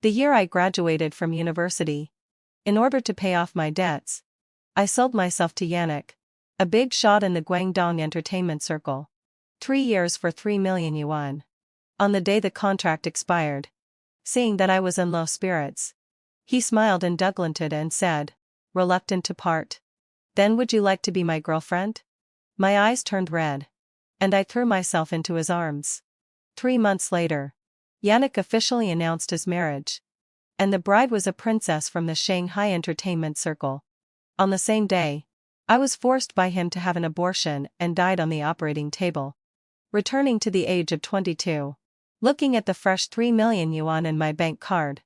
The year I graduated from university. In order to pay off my debts, I sold myself to Yannick, a big shot in the Guangdong entertainment circle. 3 years for 3 million yuan. On the day the contract expired, seeing that I was in low spirits, he smiled indulgently and said, reluctant to part, "Then would you like to be my girlfriend?" My eyes turned red, and I threw myself into his arms. 3 months later, Yannick officially announced his marriage, and the bride was a princess from the Shanghai entertainment circle. On the same day, I was forced by him to have an abortion and died on the operating table. Returning to the age of 22, looking at the fresh 3 million yuan in my bank card,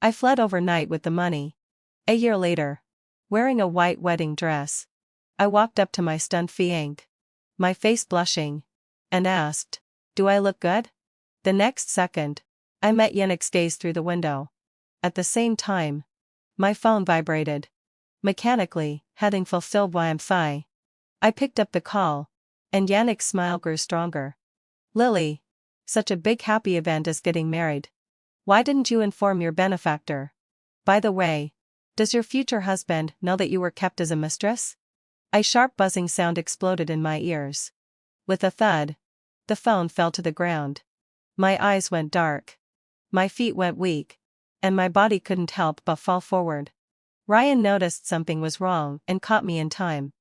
I fled overnight with the money. A year later, wearing a white wedding dress, I walked up to my stunned fiancé, my face blushing, and asked, "Do I look good?" The next second, I met Yannick's gaze through the window. At the same time, my phone vibrated. Mechanically, having fulfilled Wi-Fi, I picked up the call, and Yannick's smile grew stronger. "Lily, such a big happy event as getting married. Why didn't you inform your benefactor? By the way, does your future husband know that you were kept as a mistress?" A sharp buzzing sound exploded in my ears. With a thud, the phone fell to the ground. My eyes went dark. My feet went weak, and my body couldn't help but fall forward. Ryan noticed something was wrong and caught me in time.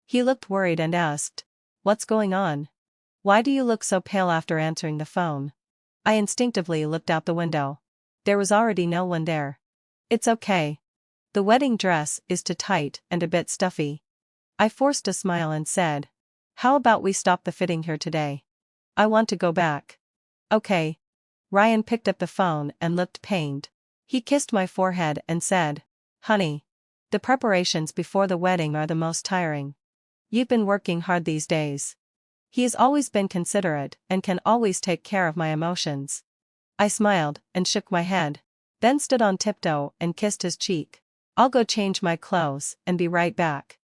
He looked worried and asked, "What's going on? Why do you look so pale after answering the phone?" I instinctively looked out the window. There was already no one there. "It's okay. The wedding dress is too tight and a bit stuffy." I forced a smile and said, "How about we stop the fitting here today? I want to go back." "Okay." Ryan picked up the phone and looked pained. He kissed my forehead and said, "Honey, the preparations before the wedding are the most tiring. You've been working hard these days." He has always been considerate and can always take care of my emotions. I smiled and shook my head, then stood on tiptoe and kissed his cheek. "I'll go change my clothes and be right back."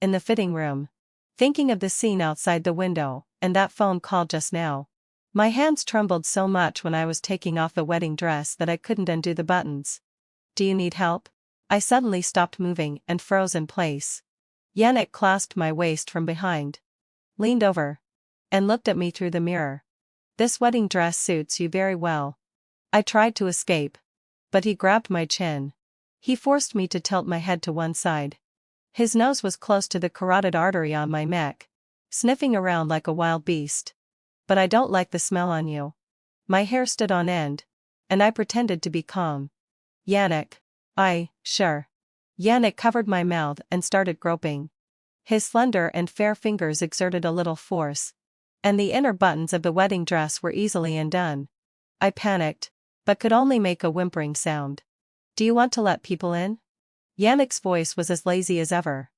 In the fitting room, thinking of the scene outside the window and that phone call just now, my hands trembled so much when I was taking off the wedding dress that I couldn't undo the buttons. "Do you need help?" I suddenly stopped moving and froze in place. Yannick clasped my waist from behind, leaned over, and looked at me through the mirror. "This wedding dress suits you very well." I tried to escape, but he grabbed my chin. He forced me to tilt my head to one side. His nose was close to the carotid artery on my neck, sniffing around like a wild beast. "But I don't like the smell on you." My hair stood on end, and I pretended to be calm. "Yannick." Sure." Yannick covered my mouth and started groping. His slender and fair fingers exerted a little force, and the inner buttons of the wedding dress were easily undone. I panicked, but could only make a whimpering sound. "Do you want to let people in?" Yannick's voice was as lazy as ever.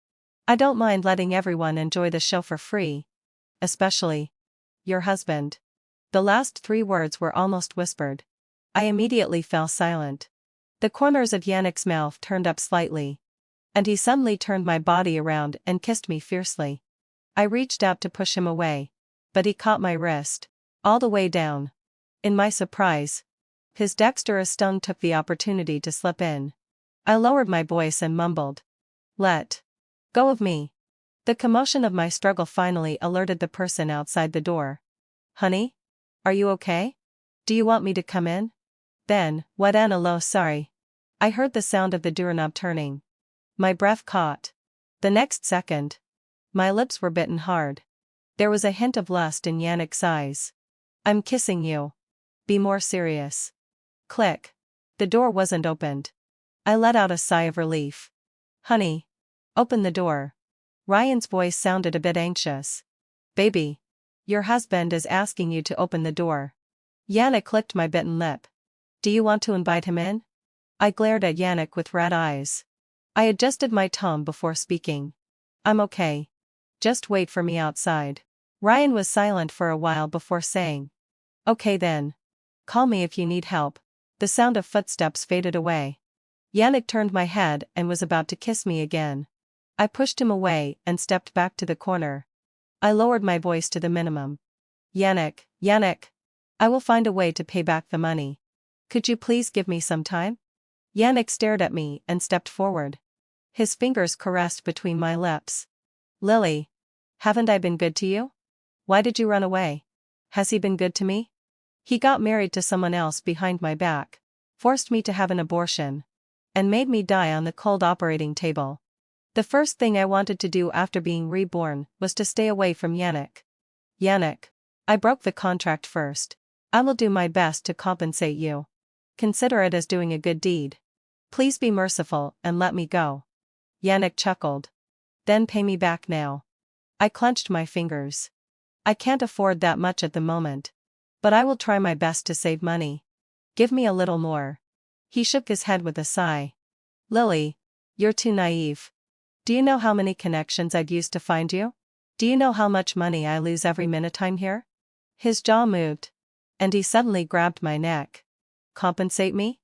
"I don't mind letting everyone enjoy the show for free. Especially your husband." The last 3 words were almost whispered. I immediately fell silent. The corners of Yannick's mouth turned up slightly, and he suddenly turned my body around and kissed me fiercely. I reached out to push him away, but he caught my wrist, all the way down. In my surprise, his dexterous tongue took the opportunity to slip in. I lowered my voice and mumbled, "Let go of me." The commotion of my struggle finally alerted the person outside the door. "Honey? Are you okay? Do you want me to come in?" Then, what an a low sorry. I heard the sound of the doorknob turning. My breath caught. The next second, my lips were bitten hard. There was a hint of lust in Yannick's eyes. "I'm kissing you. Be more serious." Click. The door wasn't opened. I let out a sigh of relief. "Honey, open the door." Ryan's voice sounded a bit anxious. "Baby, your husband is asking you to open the door." Yannick licked my bitten lip. "Do you want to invite him in?" I glared at Yannick with red eyes. I adjusted my tone before speaking. "I'm okay. Just wait for me outside." Ryan was silent for a while before saying, "Okay then. Call me if you need help." The sound of footsteps faded away. Yannick turned my head and was about to kiss me again. I pushed him away and stepped back to the corner. I lowered my voice to the minimum. Yannick, I will find a way to pay back the money. Could you please give me some time? Yannick stared at me and stepped forward. His fingers caressed between my lips. Lily. Haven't I been good to you? Why did you run away? Has he been good to me? He got married to someone else behind my back, forced me to have an abortion, and made me die on the cold operating table. The first thing I wanted to do after being reborn was to stay away from Yannick. Yannick. I broke the contract first. I will do my best to compensate you. Consider it as doing a good deed. Please be merciful and let me go. Yannick chuckled. Then pay me back now. I clenched my fingers. I can't afford that much at the moment. But I will try my best to save money. Give me a little more. He shook his head with a sigh. Lily. You're too naive. Do you know how many connections I'd use to find you? Do you know how much money I lose every minute I'm here? His jaw moved. And he suddenly grabbed my neck. Compensate me?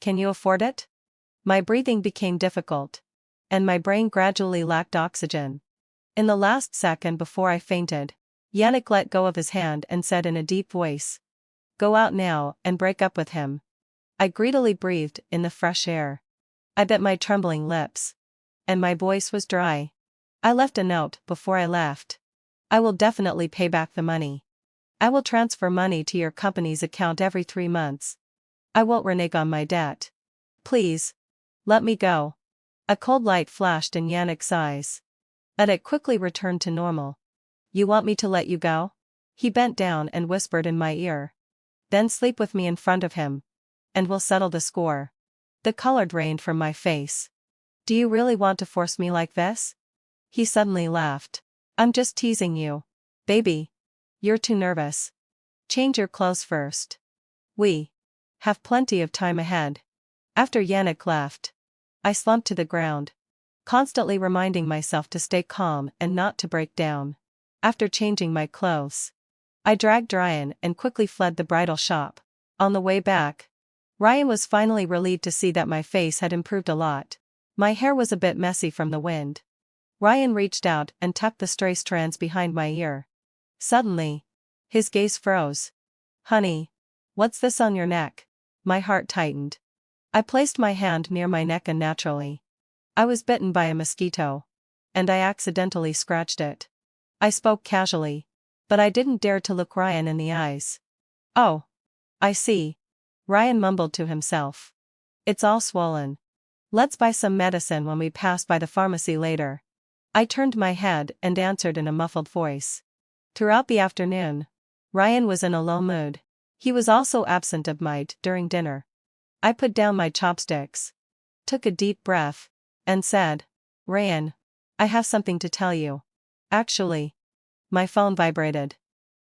Can you afford it? My breathing became difficult. And my brain gradually lacked oxygen. In the last second before I fainted, Yannick let go of his hand and said in a deep voice, Go out now and break up with him. I greedily breathed in the fresh air. I bit my trembling lips. And my voice was dry. I left a note before I left. I will definitely pay back the money. I will transfer money to your company's account every 3 months. I won't renege on my debt. Please. Let me go. A cold light flashed in Yannick's eyes. But it quickly returned to normal. You want me to let you go? He bent down and whispered in my ear. Then sleep with me in front of him. And we'll settle the score. The color drained from my face. Do you really want to force me like this? He suddenly laughed. I'm just teasing you. Baby. You're too nervous. Change your clothes first. We have plenty of time ahead. After Yannick left, I slumped to the ground, constantly reminding myself to stay calm and not to break down. After changing my clothes, I dragged Ryan and quickly fled the bridal shop. On the way back, Ryan was finally relieved to see that my face had improved a lot. My hair was a bit messy from the wind. Ryan reached out and tucked the stray strands behind my ear. Suddenly, his gaze froze. Honey, what's this on your neck? My heart tightened. I placed my hand near my neck unnaturally. I was bitten by a mosquito. And I accidentally scratched it. I spoke casually. But I didn't dare to look Ryan in the eyes. Oh. I see. Ryan mumbled to himself. It's all swollen. Let's buy some medicine when we pass by the pharmacy later. I turned my head and answered in a muffled voice. Throughout the afternoon, Ryan was in a low mood. He was also absent-minded during dinner. I put down my chopsticks, took a deep breath, and said, Ryan, I have something to tell you. Actually, my phone vibrated.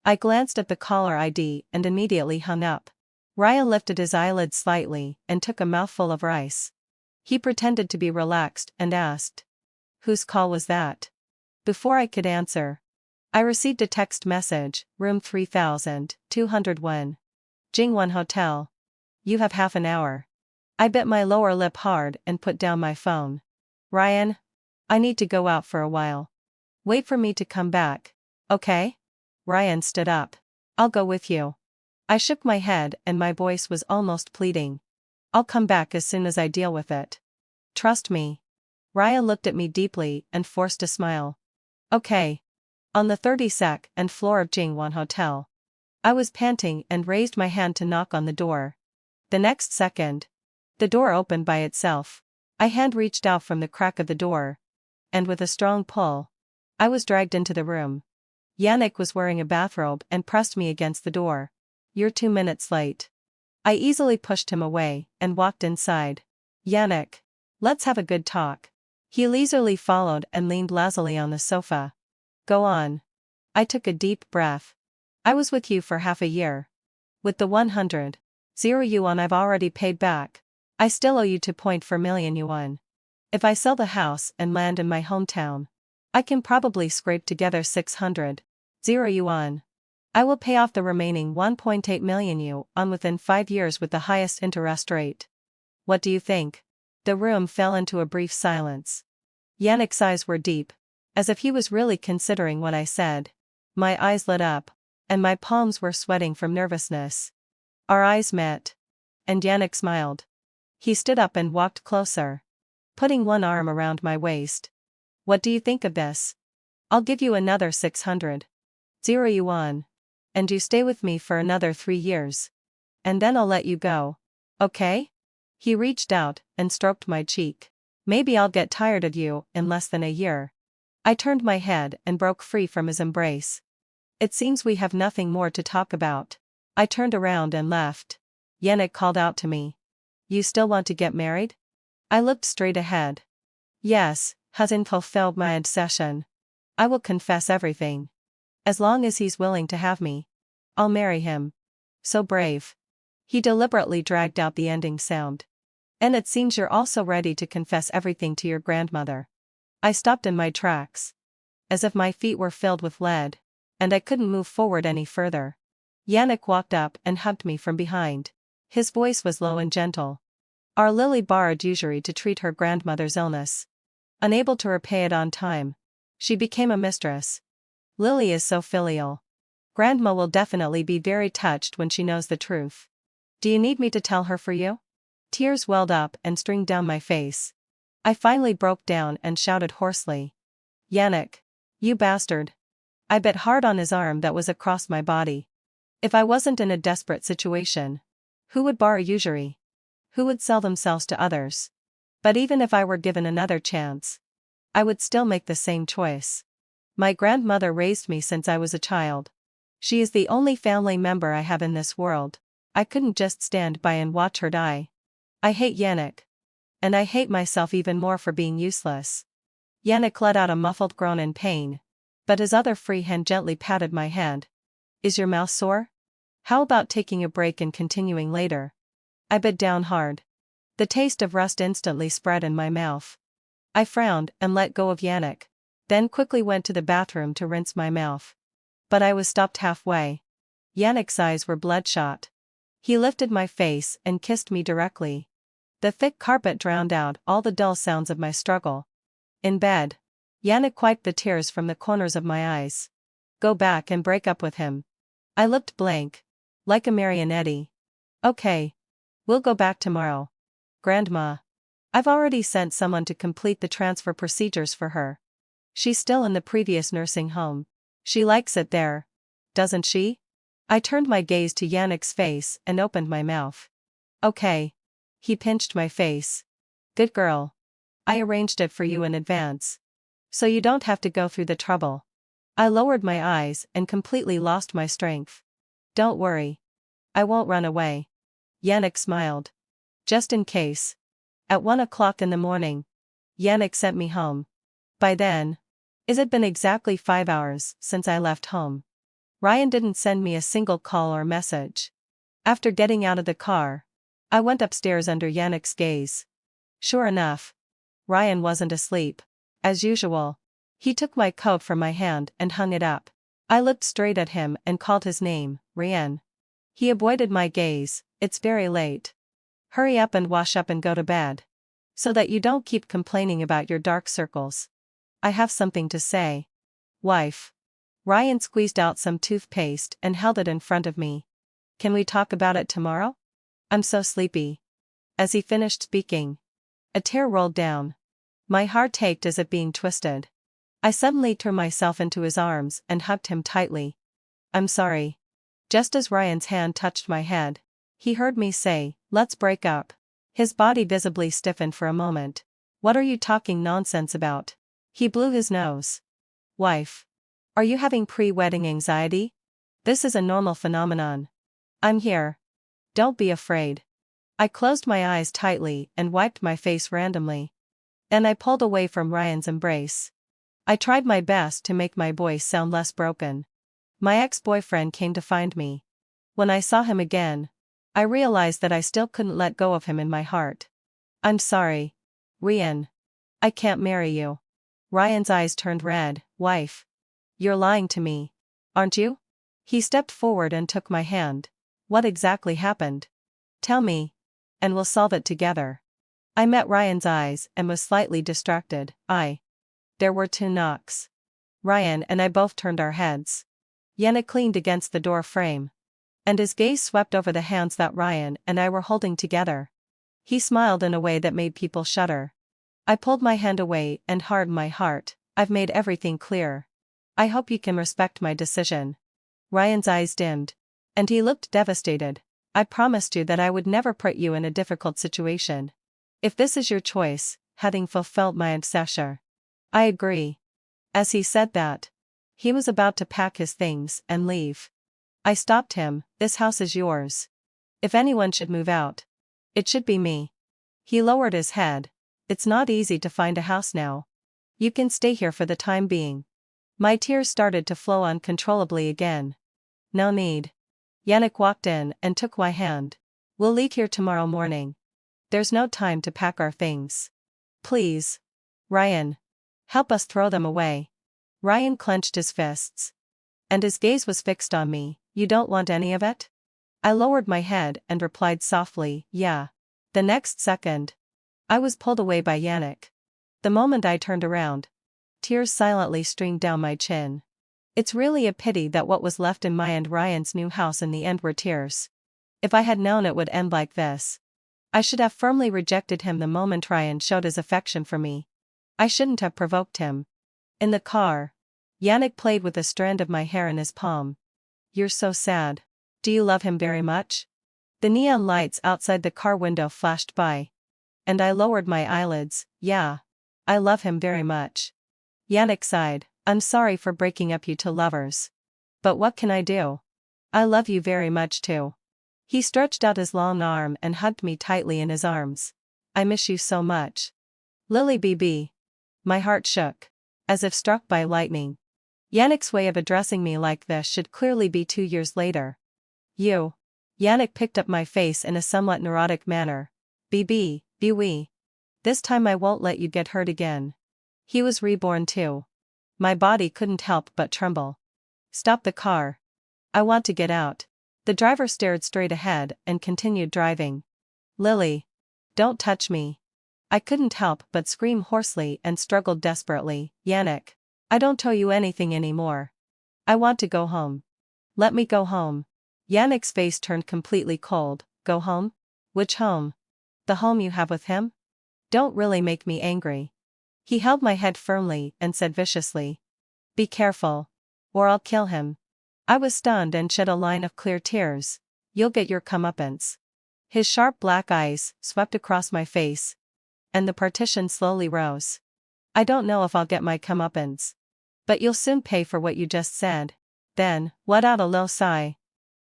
I glanced at the caller ID and immediately hung up. Ryan lifted his eyelids slightly and took a mouthful of rice. He pretended to be relaxed and asked, Whose call was that? Before I could answer, I received a text message, room 3201. Jingwon Hotel. You have half an hour. I bit my lower lip hard and put down my phone. Ryan, I need to go out for a while. Wait for me to come back, okay? Ryan stood up. I'll go with you. I shook my head and my voice was almost pleading. I'll come back as soon as I deal with it. Trust me. Ryan looked at me deeply and forced a smile. Okay. On the 32nd floor of Jingwon Hotel. I was panting and raised my hand to knock on the door. The next second, the door opened by itself. A hand reached out from the crack of the door. And with a strong pull, I was dragged into the room. Yannick was wearing a bathrobe and pressed me against the door. You're 2 minutes late. I easily pushed him away and walked inside. Yannick, let's have a good talk. He leisurely followed and leaned lazily on the sofa. Go on. I took a deep breath. I was with you for half a year. With the 100,000 yuan I've already paid back, I still owe you 2.4 million yuan. If I sell the house and land in my hometown, I can probably scrape together 600,000 yuan. I will pay off the remaining 1.8 million yuan within 5 years with the highest interest rate. What do you think? The room fell into a brief silence. Yannick's eyes were deep, as if he was really considering what I said. My eyes lit up, and my palms were sweating from nervousness. Our eyes met. And Yannick smiled. He stood up and walked closer, putting one arm around my waist. What do you think of this? I'll give you another 600 yuan. And you stay with me for another 3 years. And then I'll let you go. Okay? He reached out and stroked my cheek. Maybe I'll get tired of you in less than a year. I turned my head and broke free from his embrace. It seems we have nothing more to talk about. I turned around and left. Yannick called out to me. You still want to get married? I looked straight ahead. Yes, hasn't fulfilled my obsession. I will confess everything. As long as he's willing to have me, I'll marry him. So brave. He deliberately dragged out the ending sound. And it seems you're also ready to confess everything to your grandmother. I stopped in my tracks, as if my feet were filled with lead, and I couldn't move forward any further. Yannick walked up and hugged me from behind. His voice was low and gentle. Our Lily borrowed usury to treat her grandmother's illness. Unable to repay it on time, she became a mistress. Lily is so filial. Grandma will definitely be very touched when she knows the truth. Do you need me to tell her for you? Tears welled up and streamed down my face. I finally broke down and shouted hoarsely. Yannick. You bastard. I bit hard on his arm that was across my body. If I wasn't in a desperate situation, who would borrow usury? Who would sell themselves to others? But even if I were given another chance, I would still make the same choice. My grandmother raised me since I was a child. She is the only family member I have in this world. I couldn't just stand by and watch her die. I hate Yannick. And I hate myself even more for being useless. Yannick let out a muffled groan in pain, but his other free hand gently patted my hand. Is your mouth sore? How about taking a break and continuing later? I bit down hard. The taste of rust instantly spread in my mouth. I frowned and let go of Yannick, then quickly went to the bathroom to rinse my mouth. But I was stopped halfway. Yannick's eyes were bloodshot. He lifted my face and kissed me directly. The thick carpet drowned out all the dull sounds of my struggle. In bed, Yannick wiped the tears from the corners of my eyes. Go back and break up with him. I looked blank, like a marionette. Okay. We'll go back tomorrow. Grandma. I've already sent someone to complete the transfer procedures for her. She's still in the previous nursing home. She likes it there, doesn't she? I turned my gaze to Yannick's face and opened my mouth. Okay. He pinched my face. Good girl. I arranged it for you in advance. So you don't have to go through the trouble. I lowered my eyes and completely lost my strength. Don't worry. I won't run away. Yannick smiled. Just in case. At 1 o'clock in the morning, Yannick sent me home. By then, it had been exactly 5 hours since I left home. Ryan didn't send me a single call or message. After getting out of the car, I went upstairs under Yannick's gaze. Sure enough, Ryan wasn't asleep. As usual, he took my coat from my hand and hung it up. I looked straight at him and called his name, Ryan. He avoided my gaze. It's very late. Hurry up and wash up and go to bed. So that you don't keep complaining about your dark circles. I have something to say. Wife. Ryan squeezed out some toothpaste and held it in front of me. Can we talk about it tomorrow? I'm so sleepy. As he finished speaking, a tear rolled down. My heart ached as if being twisted. I suddenly threw myself into his arms and hugged him tightly. I'm sorry. Just as Ryan's hand touched my head, he heard me say, let's break up. His body visibly stiffened for a moment. What are you talking nonsense about? He blew his nose. Wife. Are you having pre-wedding anxiety? This is a normal phenomenon. I'm here. Don't be afraid. I closed my eyes tightly and wiped my face randomly. Then I pulled away from Ryan's embrace. I tried my best to make my voice sound less broken. My ex-boyfriend came to find me. When I saw him again, I realized that I still couldn't let go of him in my heart. I'm sorry. Ryan. I can't marry you. Ryan's eyes turned red. Wife. You're lying to me. Aren't you? He stepped forward and took my hand. What exactly happened? Tell me. And we'll solve it together. I met Ryan's eyes and was slightly distracted. There were 2 knocks. Ryan and I both turned our heads. Yannick leaned against the door frame. And his gaze swept over the hands that Ryan and I were holding together. He smiled in a way that made people shudder. I pulled my hand away and hardened my heart. I've made everything clear. I hope you can respect my decision. Ryan's eyes dimmed. And he looked devastated. I promised you that I would never put you in a difficult situation. If this is your choice, having fulfilled my obsession. I agree. As he said that, he was about to pack his things and leave. I stopped him. This house is yours. If anyone should move out, it should be me. He lowered his head. It's not easy to find a house now. You can stay here for the time being. My tears started to flow uncontrollably again. No need. Yannick walked in and took my hand. We'll leave here tomorrow morning. There's no time to pack our things. Please. Ryan. Help us throw them away. Ryan clenched his fists. And his gaze was fixed on me. You don't want any of it? I lowered my head and replied softly, yeah. The next second, I was pulled away by Yannick. The moment I turned around, tears silently streamed down my chin. It's really a pity that what was left in my and Ryan's new house in the end were tears. If I had known it would end like this, I should have firmly rejected him the moment Ryan showed his affection for me. I shouldn't have provoked him. In the car, Yannick played with a strand of my hair in his palm. You're so sad. Do you love him very much? The neon lights outside the car window flashed by. And I lowered my eyelids. Yeah. I love him very much. Yannick sighed. I'm sorry for breaking up you two lovers. But what can I do? I love you very much too. He stretched out his long arm and hugged me tightly in his arms. I miss you so much. Lily BB. My heart shook. As if struck by lightning. Yannick's way of addressing me like this should clearly be 2 years later. You. Yannick picked up my face in a somewhat neurotic manner. BB, be we. This time I won't let you get hurt again. He was reborn too. My body couldn't help but tremble. Stop the car. I want to get out. The driver stared straight ahead and continued driving. Lily. Don't touch me. I couldn't help but scream hoarsely and struggled desperately. Yannick. I don't owe you anything anymore. I want to go home. Let me go home. Yannick's face turned completely cold. Go home? Which home? The home you have with him? Don't really make me angry. He held my head firmly and said viciously. Be careful. Or I'll kill him. I was stunned and shed a line of clear tears. You'll get your comeuppance. His sharp black eyes swept across my face. And the partition slowly rose. I don't know if I'll get my comeuppance. But you'll soon pay for what you just said. Then, let out a low sigh.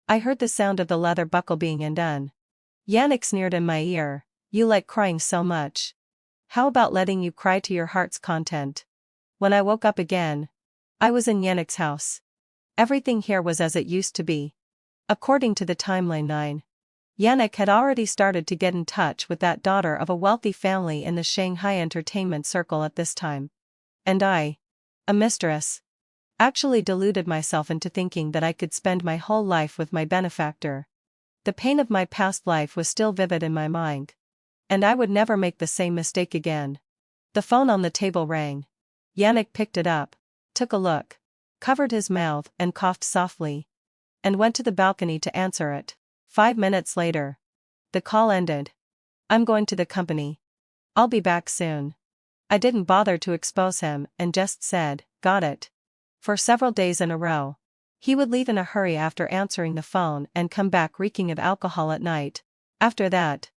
I heard the sound of the leather buckle being undone. Yannick sneered in my ear. You like crying so much. How about letting you cry to your heart's content? When I woke up again, I was in Yannick's house. Everything here was as it used to be. According to the timeline 9. Yannick had already started to get in touch with that daughter of a wealthy family in the Shanghai entertainment circle at this time. And I, a mistress, actually deluded myself into thinking that I could spend my whole life with my benefactor. The pain of my past life was still vivid in my mind. And I would never make the same mistake again. The phone on the table rang. Yannick picked it up, took a look, covered his mouth and coughed softly, and went to the balcony to answer it. 5 minutes later, the call ended. I'm going to the company. I'll be back soon. I didn't bother to expose him and just said, got it. For several days in a row, he would leave in a hurry after answering the phone and come back reeking of alcohol at night. After that,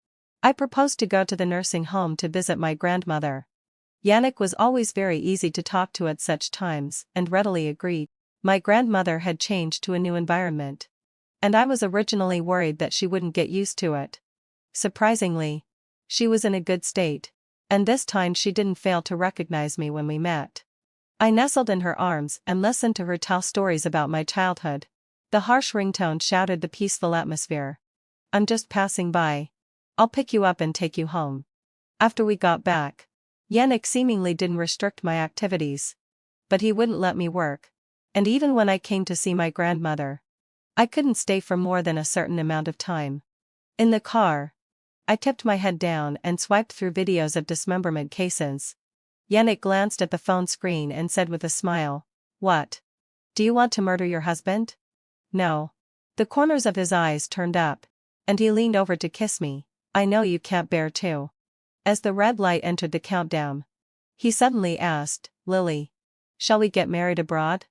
I proposed to go to the nursing home to visit my grandmother. Yannick was always very easy to talk to at such times and readily agreed. My grandmother had changed to a new environment. And I was originally worried that she wouldn't get used to it. Surprisingly, she was in a good state, and this time she didn't fail to recognize me when we met. I nestled in her arms and listened to her tell stories about my childhood. The harsh ringtone shattered the peaceful atmosphere. I'm just passing by. I'll pick you up and take you home. After we got back, Yannick seemingly didn't restrict my activities. But he wouldn't let me work. And even when I came to see my grandmother, I couldn't stay for more than a certain amount of time. In the car, I tipped my head down and swiped through videos of dismemberment cases. Yannick glanced at the phone screen and said with a smile, What? Do you want to murder your husband? No. The corners of his eyes turned up, and he leaned over to kiss me. I know you can't bear to. As the red light entered the countdown, he suddenly asked, Lily, shall we get married abroad?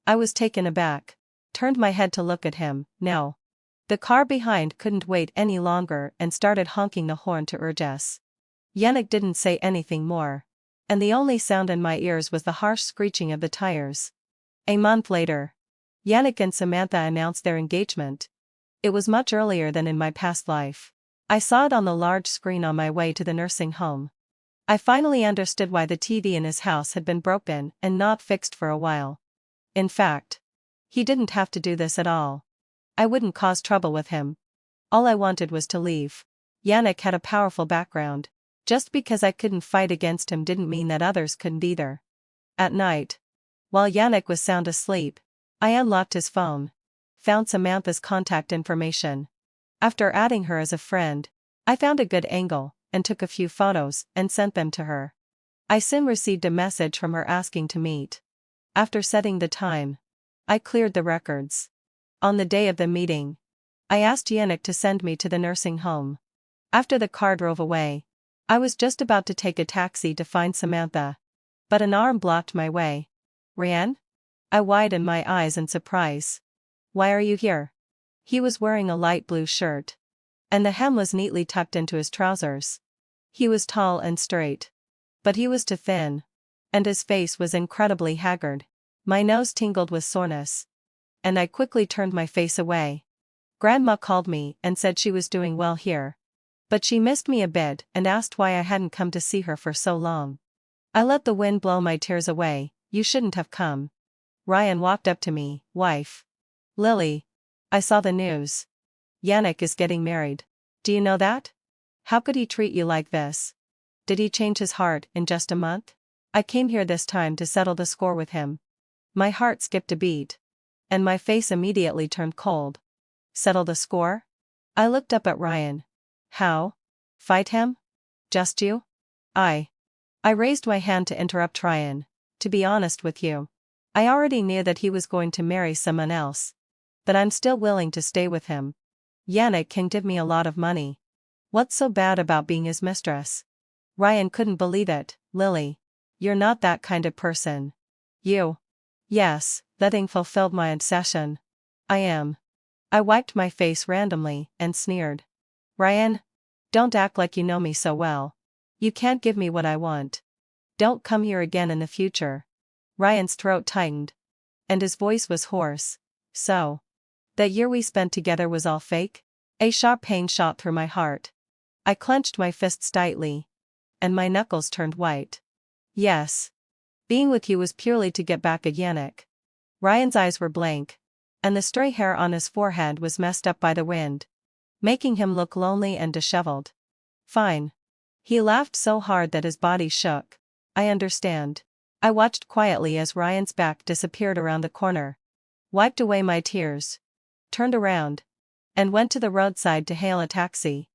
I was taken aback, turned my head to look at him. No. The car behind couldn't wait any longer and started honking the horn to urge us. Yannick didn't say anything more, and the only sound in my ears was the harsh screeching of the tires. A month later, Yannick and Samantha announced their engagement. It was much earlier than in my past life. I saw it on the large screen on my way to the nursing home. I finally understood why the TV in his house had been broken and not fixed for a while. In fact, he didn't have to do this at all. I wouldn't cause trouble with him. All I wanted was to leave. Yannick had a powerful background. Just because I couldn't fight against him didn't mean that others couldn't either. At night, while Yannick was sound asleep, I unlocked his phone, found Samantha's contact information. After adding her as a friend, I found a good angle, and took a few photos and sent them to her. I soon received a message from her asking to meet. After setting the time, I cleared the records. On the day of the meeting, I asked Yannick to send me to the nursing home. After the car drove away, I was just about to take a taxi to find Samantha, but an arm blocked my way. Ryan? I widened my eyes in surprise. Why are you here? He was wearing a light blue shirt, and the hem was neatly tucked into his trousers. He was tall and straight, but he was too thin, and his face was incredibly haggard. My nose tingled with soreness, and I quickly turned my face away. Grandma called me and said she was doing well here, but she missed me a bit and asked why I hadn't come to see her for so long. I let the wind blow my tears away. You shouldn't have come. Ryan walked up to me. Wife. Lily. I saw the news. Yannick is getting married. Do you know that? How could he treat you like this? Did he change his heart in just a month? I came here this time to settle the score with him. My heart skipped a beat, and my face immediately turned cold. Settle the score? I looked up at Ryan. How? Fight him? Just you? I raised my hand to interrupt Ryan. To be honest with you, I already knew that he was going to marry someone else, but I'm still willing to stay with him. Yannick can give me a lot of money. What's so bad about being his mistress? Ryan couldn't believe it. Lily, you're not that kind of person. You? Yes, that thing fulfilled my obsession. I am. I wiped my face randomly and sneered. Ryan? Don't act like you know me so well. You can't give me what I want. Don't come here again in the future. Ryan's throat tightened, and his voice was hoarse. So, that year we spent together was all fake? A sharp pain shot through my heart. I clenched my fists tightly, and my knuckles turned white. Yes. Being with you was purely to get back at Yannick. Ryan's eyes were blank, and the stray hair on his forehead was messed up by the wind, making him look lonely and disheveled. Fine. He laughed so hard that his body shook. I understand. I watched quietly as Ryan's back disappeared around the corner, wiped away my tears, turned around, and went to the roadside to hail a taxi.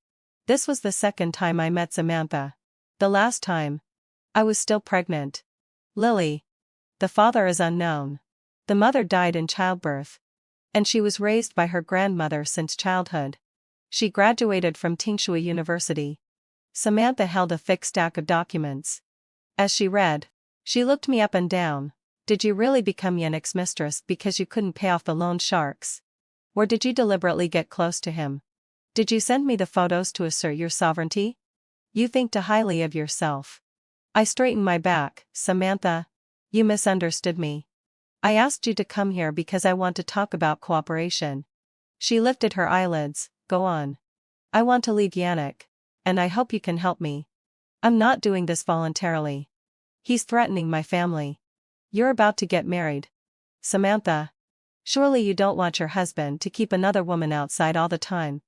This was the second time I met Samantha. The last time, I was still pregnant. Lily. The father is unknown. The mother died in childbirth, and she was raised by her grandmother since childhood. She graduated from Tingshui University. Samantha held a thick stack of documents. As she read, she looked me up and down. Did you really become Yannick's mistress because you couldn't pay off the loan sharks? Or did you deliberately get close to him? Did you send me the photos to assert your sovereignty? You think too highly of yourself. I straightened my back. Samantha, you misunderstood me. I asked you to come here because I want to talk about cooperation. She lifted her eyelids. Go on. I want to leave Yannick, and I hope you can help me. I'm not doing this voluntarily. He's threatening my family. You're about to get married. Samantha. Surely you don't want your husband to keep another woman outside all the time.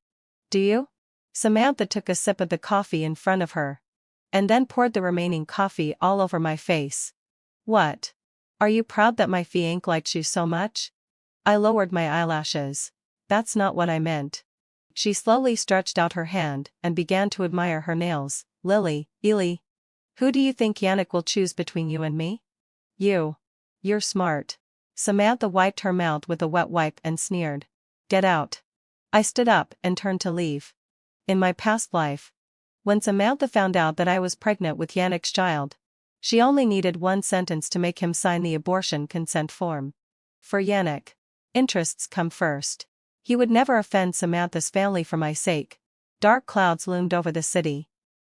Do you? Samantha took a sip of the coffee in front of her, and then poured the remaining coffee all over my face. What? Are you proud that my fiancé likes you so much? I lowered my eyelashes. That's not what I meant. She slowly stretched out her hand and began to admire her nails. Lily, Ely. Who do you think Yannick will choose between you and me? You. You're smart. Samantha wiped her mouth with a wet wipe and sneered. Get out. I stood up and turned to leave. In my past life, when Samantha found out that I was pregnant with Yannick's child, she only needed one sentence to make him sign the abortion consent form. For Yannick, interests come first. He would never offend Samantha's family for my sake. Dark clouds loomed over the city,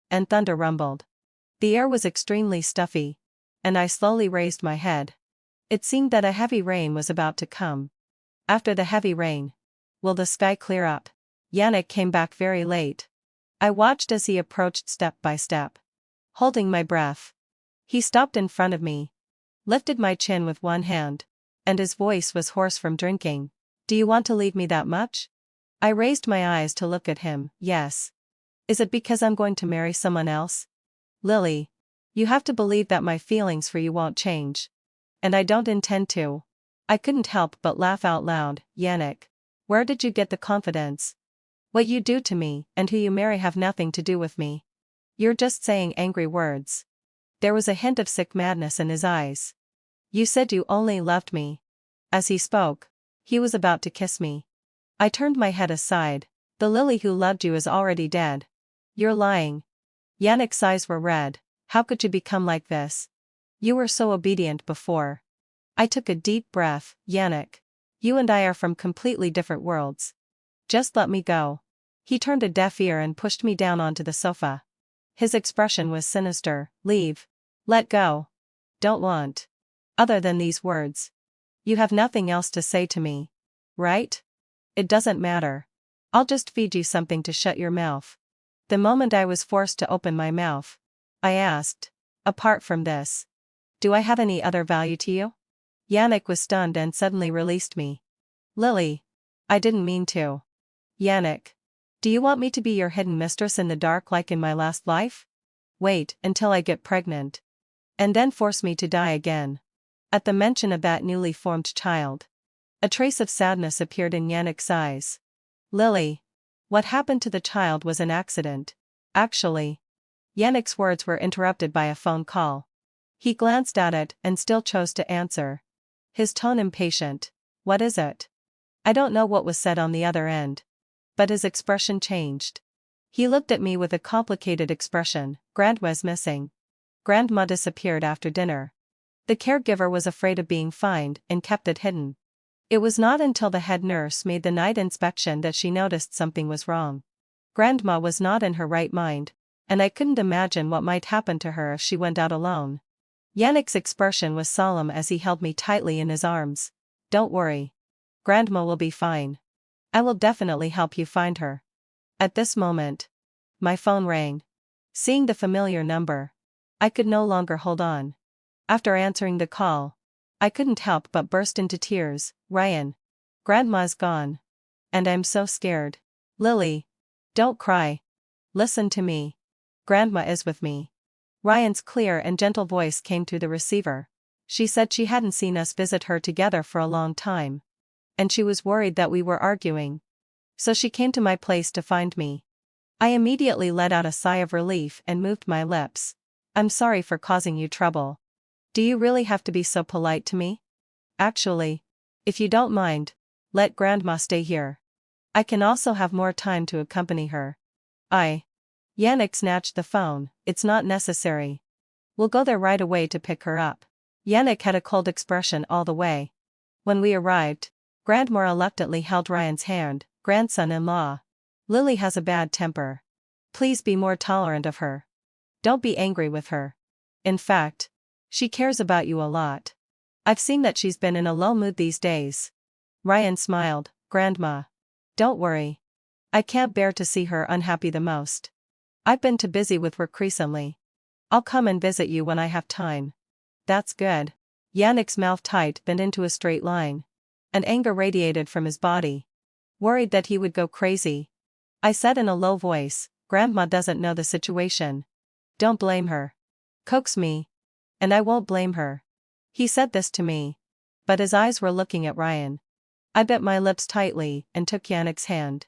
and thunder rumbled. The air was extremely stuffy, and I slowly raised my head. It seemed that a heavy rain was about to come. After the heavy rain, will the sky clear up? Yannick came back very late. I watched as he approached step by step, holding my breath. He stopped in front of me, lifted my chin with one hand, and his voice was hoarse from drinking. Do you want to leave me that much? I raised my eyes to look at him. Yes. Is it because I'm going to marry someone else? Lily, you have to believe that my feelings for you won't change. And I don't intend to. I couldn't help but laugh out loud. Yannick, where did you get the confidence? What you do to me and who you marry have nothing to do with me. You're just saying angry words. There was a hint of sick madness in his eyes. You said you only loved me. As he spoke, he was about to kiss me. I turned my head aside. The Lily who loved you is already dead. You're lying. Yannick's eyes were red. How could you become like this? You were so obedient before. I took a deep breath. Yannick, you and I are from completely different worlds. Just let me go. He turned a deaf ear and pushed me down onto the sofa. His expression was sinister. Leave. Let go. Don't want. Other than these words. You have nothing else to say to me. Right? It doesn't matter. I'll just feed you something to shut your mouth. The moment I was forced to open my mouth, I asked, apart from this, do I have any other value to you? Yannick was stunned and suddenly released me. Lily, I didn't mean to. Yannick, do you want me to be your hidden mistress in the dark like in my last life? Wait until I get pregnant. And then force me to die again. At the mention of that newly formed child, a trace of sadness appeared in Yannick's eyes. Lily, what happened to the child was an accident. Actually. Yannick's words were interrupted by a phone call. He glanced at it and still chose to answer. His tone impatient. What is it? I don't know what was said on the other end. But his expression changed. He looked at me with a complicated expression. Grandma's missing. Grandma disappeared after dinner. The caregiver was afraid of being fined and kept it hidden. It was not until the head nurse made the night inspection that she noticed something was wrong. Grandma was not in her right mind, and I couldn't imagine what might happen to her if she went out alone. Yannick's expression was solemn as he held me tightly in his arms. Don't worry. Grandma will be fine. I will definitely help you find her. At this moment, my phone rang. Seeing the familiar number, I could no longer hold on. After answering the call, I couldn't help but burst into tears. Ryan, Grandma's gone. And I'm so scared. Lily, don't cry. Listen to me. Grandma is with me. Ryan's clear and gentle voice came through the receiver. She said she hadn't seen us visit her together for a long time. And she was worried that we were arguing. So she came to my place to find me. I immediately let out a sigh of relief and moved my lips. I'm sorry for causing you trouble. Do you really have to be so polite to me? Actually, if you don't mind, let Grandma stay here. I can also have more time to accompany her. Yannick snatched the phone. It's not necessary. We'll go there right away to pick her up. Yannick had a cold expression all the way. When we arrived, Grandma reluctantly held Ryan's hand. Grandson-in-law. Lily has a bad temper. Please be more tolerant of her. Don't be angry with her. In fact, she cares about you a lot. I've seen that she's been in a low mood these days. Ryan smiled. Grandma. Don't worry. I can't bear to see her unhappy the most. I've been too busy with work recently. I'll come and visit you when I have time. That's good. Yannick's mouth tight bent into a straight line. And anger radiated from his body. Worried that he would go crazy, I said in a low voice, Grandma doesn't know the situation. Don't blame her. Coax me. And I won't blame her. He said this to me. But his eyes were looking at Ryan. I bit my lips tightly and took Yannick's hand.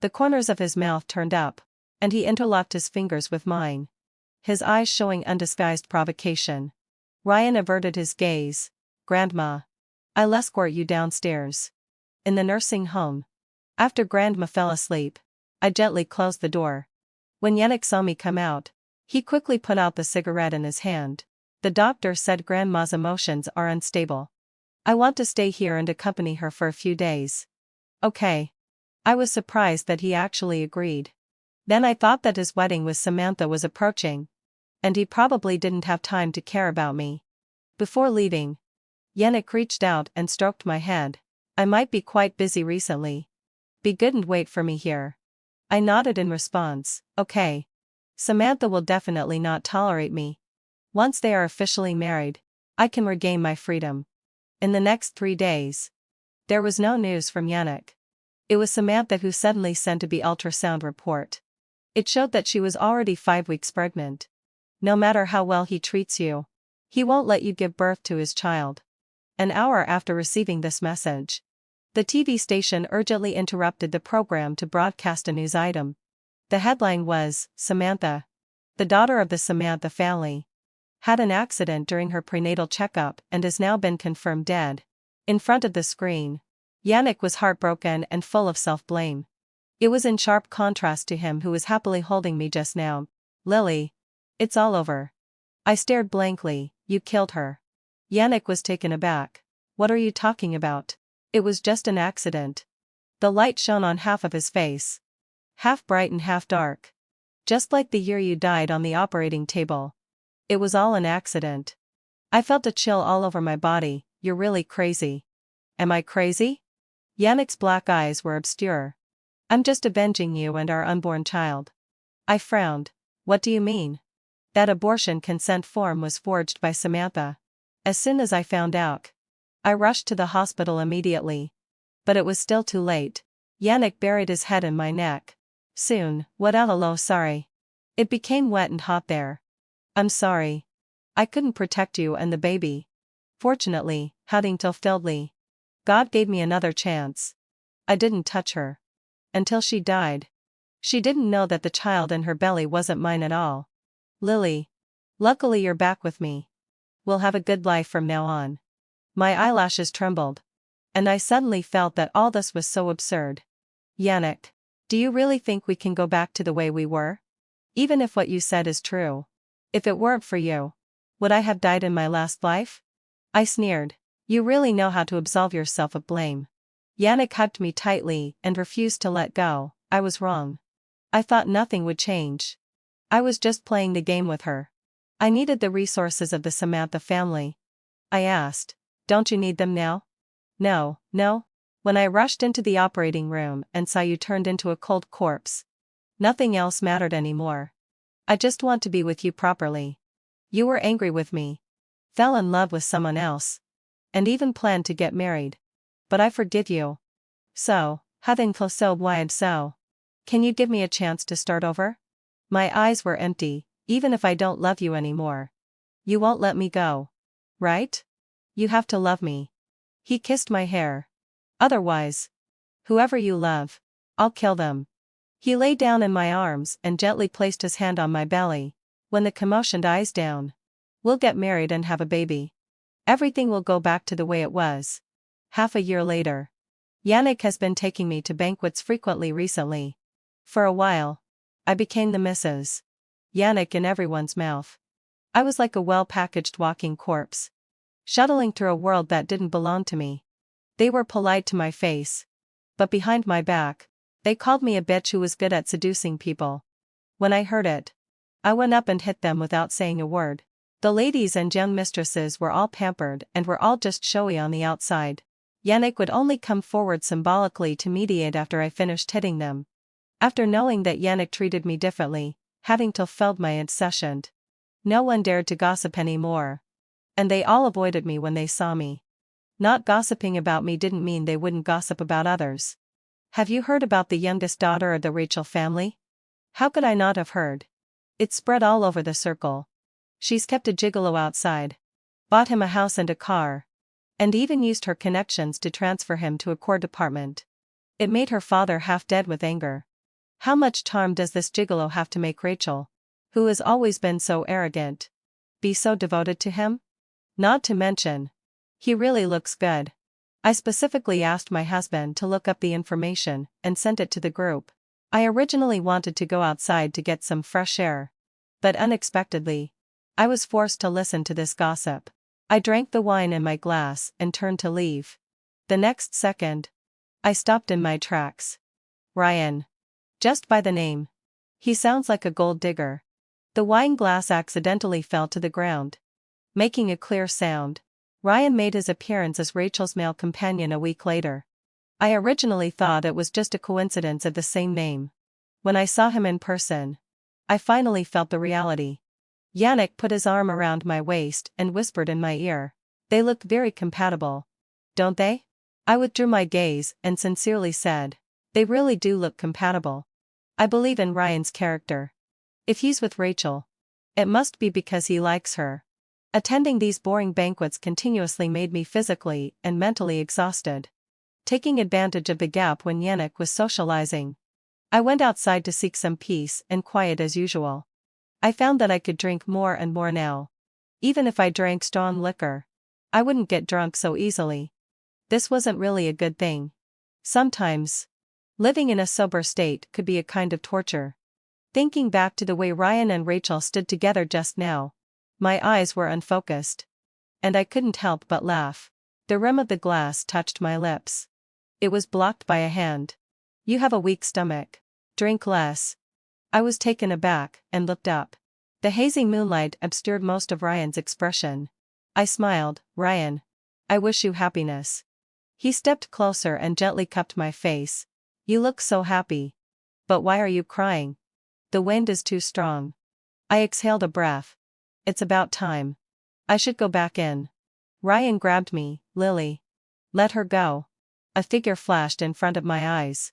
The corners of his mouth turned up, and he interlocked his fingers with mine. His eyes showing undisguised provocation. Ryan averted his gaze. Grandma. I'll escort you downstairs. In the nursing home, After Grandma fell asleep, I gently closed the door. When Yannick saw me come out, he quickly put out the cigarette in his hand. The doctor said Grandma's emotions are unstable. I want to stay here and accompany her for a few days. Okay. I was surprised that he actually agreed. Then I thought that his wedding with Samantha was approaching, and he probably didn't have time to care about me. Before leaving, Yannick reached out and stroked my head. I might be quite busy recently. Be good and wait for me here. I nodded in response. Okay. Samantha will definitely not tolerate me. Once they are officially married, I can regain my freedom. In the next 3 days, there was no news from Yannick. It was Samantha who suddenly sent a ultrasound report. It showed that she was already 5 weeks pregnant. No matter how well he treats you, he won't let you give birth to his child. An hour after receiving this message, the TV station urgently interrupted the program to broadcast a news item. The headline was, Samantha, the daughter of the Samantha family, had an accident during her prenatal checkup and has now been confirmed dead. In front of the screen, Yannick was heartbroken and full of self-blame. It was in sharp contrast to him who was happily holding me just now. Lily, it's all over. I stared blankly. You killed her. Yannick was taken aback. What are you talking about? It was just an accident. The light shone on half of his face. Half bright and half dark. Just like the year you died on the operating table. It was all an accident. I felt a chill all over my body. You're really crazy. Am I crazy? Yannick's black eyes were obscure. I'm just avenging you and our unborn child. I frowned. What do you mean? That abortion consent form was forged by Samantha. As soon as I found out, I rushed to the hospital immediately. But it was still too late. Yannick buried his head in my neck. Soon, hello, sorry. It became wet and hot there. I'm sorry. I couldn't protect you and the baby. Fortunately, Haddington. God gave me another chance. I didn't touch her. Until she died. She didn't know that the child in her belly wasn't mine at all. Lily. Luckily you're back with me. We'll have a good life from now on. My eyelashes trembled. And I suddenly felt that all this was so absurd. Yannick. Do you really think we can go back to the way we were? Even if what you said is true. If it weren't for you, would I have died in my last life? I sneered. You really know how to absolve yourself of blame. Yannick hugged me tightly and refused to let go. I was wrong. I thought nothing would change. I was just playing the game with her. I needed the resources of the Samantha family. I asked, don't you need them now? No. When I rushed into the operating room and saw you turned into a cold corpse, nothing else mattered anymore. I just want to be with you properly. You were angry with me. Fell in love with someone else. And even planned to get married. But I forgive you. So, so. Can you give me a chance to start over? My eyes were empty. Even if I don't love you anymore, you won't let me go. Right? You have to love me. He kissed my hair. Otherwise, whoever you love, I'll kill them. He lay down in my arms and gently placed his hand on my belly. When the commotion dies down, we'll get married and have a baby. Everything will go back to the way it was. Half a year later. Yannick has been taking me to banquets frequently recently. For a while, I became the Mrs. Yannick in everyone's mouth. I was like a well-packaged walking corpse, shuttling through a world that didn't belong to me. They were polite to my face. But behind my back, they called me a bitch who was good at seducing people. When I heard it, I went up and hit them without saying a word. The ladies and young mistresses were all pampered and were all just showy on the outside. Yannick would only come forward symbolically to mediate after I finished hitting them. After knowing that Yannick treated me differently, Haddington felt my obsession. No one dared to gossip anymore. And they all avoided me when they saw me. Not gossiping about me didn't mean they wouldn't gossip about others. Have you heard about the youngest daughter of the Rachel family? How could I not have heard? It spread all over the circle. She's kept a gigolo outside, bought him a house and a car, and even used her connections to transfer him to a core department. It made her father half dead with anger. How much charm does this gigolo have to make Rachel, who has always been so arrogant, be so devoted to him? Not to mention, he really looks good. I specifically asked my husband to look up the information and sent it to the group. I originally wanted to go outside to get some fresh air. But unexpectedly, I was forced to listen to this gossip. I drank the wine in my glass and turned to leave. The next second, I stopped in my tracks. Ryan. Just by the name. He sounds like a gold digger. The wine glass accidentally fell to the ground, making a clear sound. Ryan made his appearance as Rachel's male companion a week later. I originally thought it was just a coincidence of the same name. When I saw him in person, I finally felt the reality. Yannick put his arm around my waist and whispered in my ear. They look very compatible. Don't they? I withdrew my gaze and sincerely said, they really do look compatible. I believe in Ryan's character. If he's with Rachel, it must be because he likes her. Attending these boring banquets continuously made me physically and mentally exhausted. Taking advantage of the gap when Yannick was socializing, I went outside to seek some peace and quiet as usual. I found that I could drink more and more now. Even if I drank strong liquor, I wouldn't get drunk so easily. This wasn't really a good thing. Sometimes, living in a sober state could be a kind of torture. Thinking back to the way Ryan and Rachel stood together just now, my eyes were unfocused. And I couldn't help but laugh. The rim of the glass touched my lips. It was blocked by a hand. You have a weak stomach. Drink less. I was taken aback and looked up. The hazy moonlight obscured most of Ryan's expression. I smiled. Ryan, I wish you happiness. He stepped closer and gently cupped my face. You look so happy. But why are you crying? The wind is too strong. I exhaled a breath. It's about time. I should go back in. Ryan grabbed me. Lily. Let her go. A figure flashed in front of my eyes.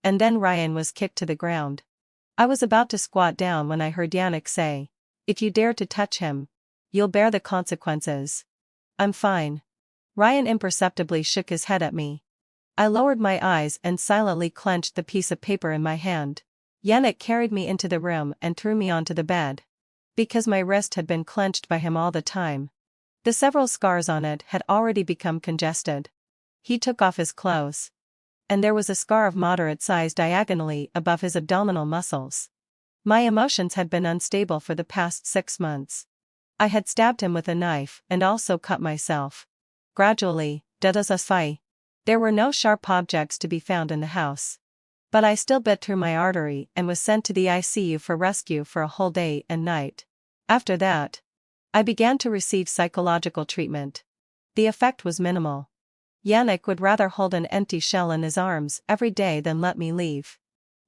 And then Ryan was kicked to the ground. I was about to squat down when I heard Yannick say, if you dare to touch him, you'll bear the consequences. I'm fine. Ryan imperceptibly shook his head at me. I lowered my eyes and silently clenched the piece of paper in my hand. Yannick carried me into the room and threw me onto the bed. Because my wrist had been clenched by him all the time, the several scars on it had already become congested. He took off his clothes. And there was a scar of moderate size diagonally above his abdominal muscles. My emotions had been unstable for the past 6 months. I had stabbed him with a knife and also cut myself. Gradually, there were no sharp objects to be found in the house. But I still bit through my artery and was sent to the ICU for rescue for a whole day and night. After that, I began to receive psychological treatment. The effect was minimal. Yannick would rather hold an empty shell in his arms every day than let me leave.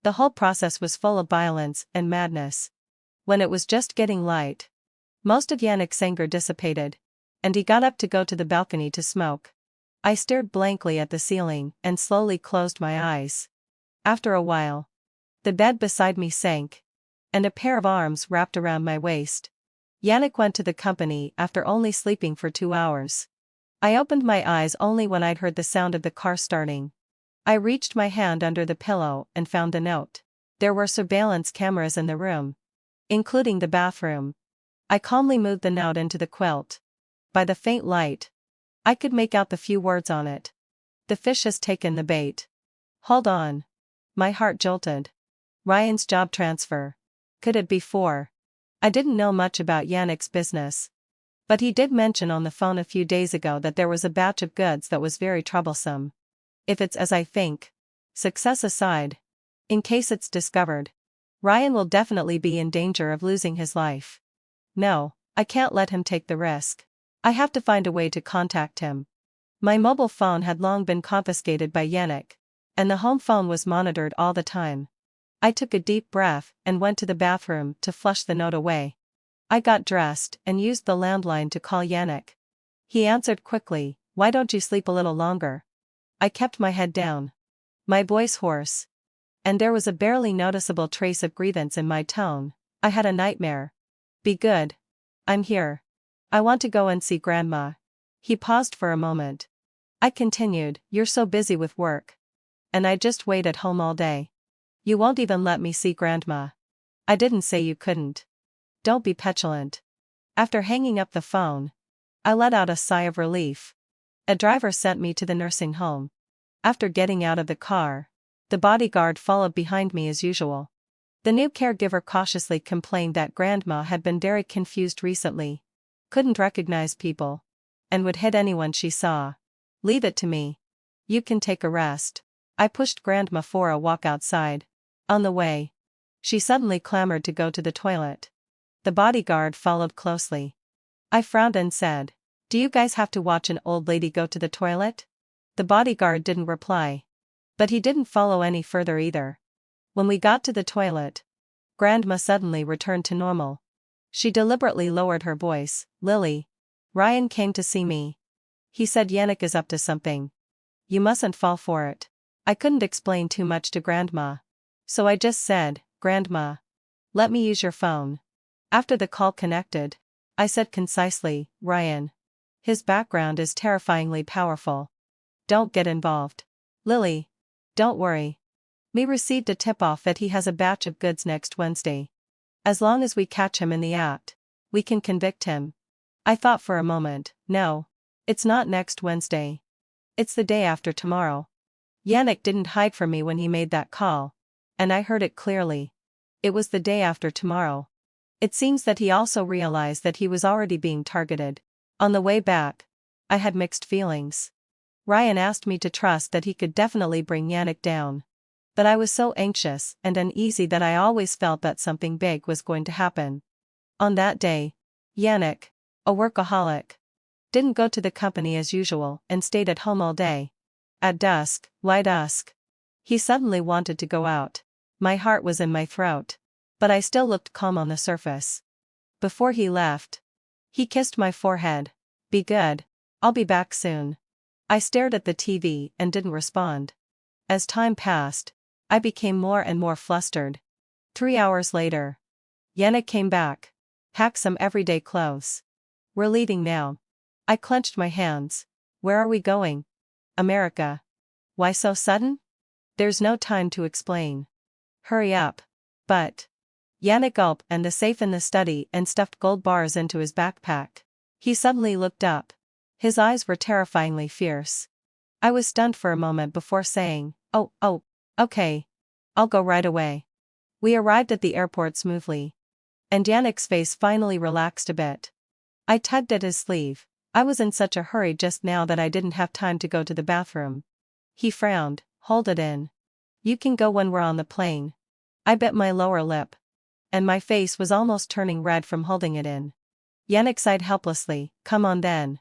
The whole process was full of violence and madness. When it was just getting light, most of Yannick's anger dissipated, and he got up to go to the balcony to smoke. I stared blankly at the ceiling and slowly closed my eyes. After a while, the bed beside me sank, and a pair of arms wrapped around my waist. Yannick went to the company after only sleeping for 2 hours. I opened my eyes only when I'd heard the sound of the car starting. I reached my hand under the pillow and found the note. There were surveillance cameras in the room, including the bathroom. I calmly moved the note into the quilt. By the faint light, I could make out the few words on it. The fish has taken the bait. Hold on. My heart jolted. Ryan's job transfer. Could it be for? I didn't know much about Yannick's business. But he did mention on the phone a few days ago that there was a batch of goods that was very troublesome. If it's as I think, success aside, in case it's discovered, Ryan will definitely be in danger of losing his life. No, I can't let him take the risk. I have to find a way to contact him. My mobile phone had long been confiscated by Yannick, and the home phone was monitored all the time. I took a deep breath and went to the bathroom to flush the note away. I got dressed and used the landline to call Yannick. He answered quickly, "Why don't you sleep a little longer?" I kept my head down, my voice hoarse, and there was a barely noticeable trace of grievance in my tone. I had a nightmare. Be good. I'm here. I want to go and see Grandma. He paused for a moment. I continued, "You're so busy with work. And I just wait at home all day. You won't even let me see Grandma." I didn't say you couldn't. Don't be petulant. After hanging up the phone, I let out a sigh of relief. A driver sent me to the nursing home. After getting out of the car, the bodyguard followed behind me as usual. The new caregiver cautiously complained that Grandma had been very confused recently, couldn't recognize people, and would hit anyone she saw. Leave it to me. You can take a rest. I pushed Grandma for a walk outside. On the way, she suddenly clamored to go to the toilet. The bodyguard followed closely. I frowned and said, "Do you guys have to watch an old lady go to the toilet?" The bodyguard didn't reply. But he didn't follow any further either. When we got to the toilet, Grandma suddenly returned to normal. She deliberately lowered her voice. "Lily, Ryan came to see me. He said Yannick is up to something. You mustn't fall for it." I couldn't explain too much to Grandma. So I just said, "Grandma, let me use your phone." After the call connected, I said concisely, "Ryan. His background is terrifyingly powerful. Don't get involved. Lily, don't worry. We received a tip-off that he has a batch of goods next Wednesday. As long as we catch him in the act, we can convict him." I thought for a moment. No, it's not next Wednesday. It's the day after tomorrow. Yannick didn't hide from me when he made that call, and I heard it clearly. It was the day after tomorrow. It seems that he also realized that he was already being targeted. On the way back, I had mixed feelings. Ryan asked me to trust that he could definitely bring Yannick down. But I was so anxious and uneasy that I always felt that something big was going to happen. On that day, Yannick, a workaholic, didn't go to the company as usual and stayed at home all day. At dusk, he suddenly wanted to go out. My heart was in my throat. But I still looked calm on the surface. Before he left, he kissed my forehead. "Be good. I'll be back soon." I stared at the TV and didn't respond. As time passed, I became more and more flustered. 3 hours later, Yannick came back. "Pack some everyday clothes. We're leaving now." I clenched my hands. "Where are we going?" "America." "Why so sudden?" "There's no time to explain." "Hurry up." "But..." Yannick gulped and the safe in the study and stuffed gold bars into his backpack. He suddenly looked up. His eyes were terrifyingly fierce. I was stunned for a moment before saying, Oh, okay. I'll go right away." We arrived at the airport smoothly. And Yannick's face finally relaxed a bit. I tugged at his sleeve. I was in such a hurry just now that I didn't have time to go to the bathroom. He frowned. "Hold it in. You can go when we're on the plane." I bit my lower lip. And my face was almost turning red from holding it in. Yannick sighed helplessly. "Come on then."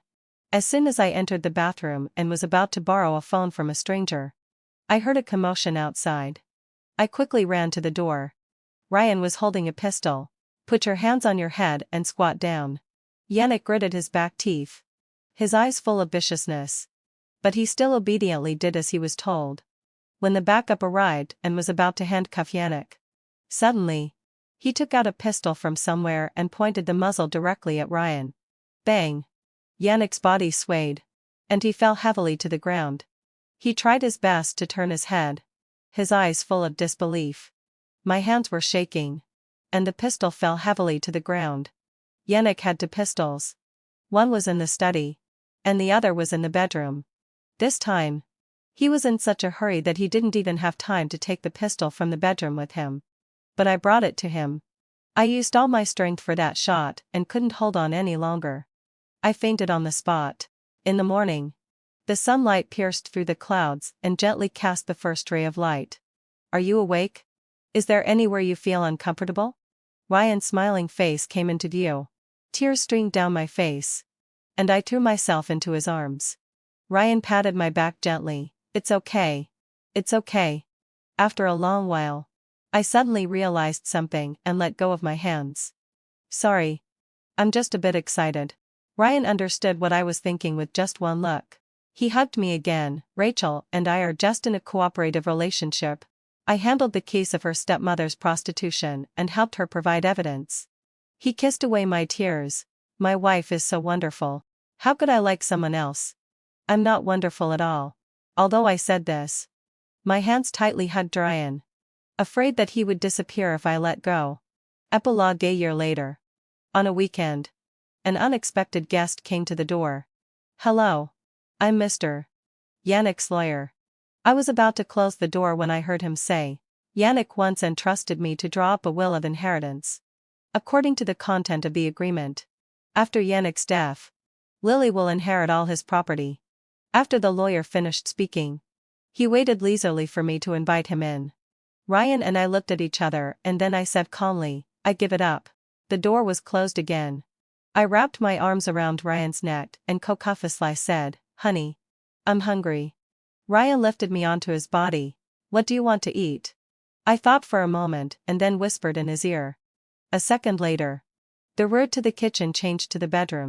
As soon as I entered the bathroom and was about to borrow a phone from a stranger, I heard a commotion outside. I quickly ran to the door. Ryan was holding a pistol. "Put your hands on your head and squat down." Yannick gritted his back teeth, his eyes full of viciousness. But he still obediently did as he was told. When the backup arrived and was about to handcuff Yannick, suddenly, he took out a pistol from somewhere and pointed the muzzle directly at Ryan. Bang! Yannick's body swayed, and he fell heavily to the ground. He tried his best to turn his head, his eyes full of disbelief. My hands were shaking, and the pistol fell heavily to the ground. Yannick had 2 pistols. One was in the study, and the other was in the bedroom. This time, he was in such a hurry that he didn't even have time to take the pistol from the bedroom with him. But I brought it to him. I used all my strength for that shot and couldn't hold on any longer. I fainted on the spot. In the morning, the sunlight pierced through the clouds and gently cast the first ray of light. "Are you awake? Is there anywhere you feel uncomfortable?" Ryan's smiling face came into view. Tears streamed down my face, and I threw myself into his arms. Ryan patted my back gently. It's okay. After a long while, I suddenly realized something and let go of my hands. "Sorry. I'm just a bit excited." Ryan understood what I was thinking with just one look. He hugged me again. "Rachel and I are just in a cooperative relationship. I handled the case of her stepmother's prostitution and helped her provide evidence." He kissed away my tears. "My wife is so wonderful. How could I like someone else? I'm not wonderful at all." Although I said this, my hands tightly hugged Ryan, afraid that he would disappear if I let go. Epilogue: a year later. On a weekend, an unexpected guest came to the door. "Hello. I'm Mr. Yannick's lawyer. I was about to close the door when I heard him say, Yannick once entrusted me to draw up a will of inheritance. According to the content of the agreement, after Yannick's death, Lily will inherit all his property. After the lawyer finished speaking, he waited leisurely for me to invite him in. Ryan and I looked at each other, and then I said calmly, I give it up. The door was closed again. I wrapped my arms around Ryan's neck and cautiously said, Honey, I'm hungry. Ryan lifted me onto his body. What do you want to eat? I thought for a moment and then whispered in his ear. A second later, the route to the kitchen changed to the bedroom.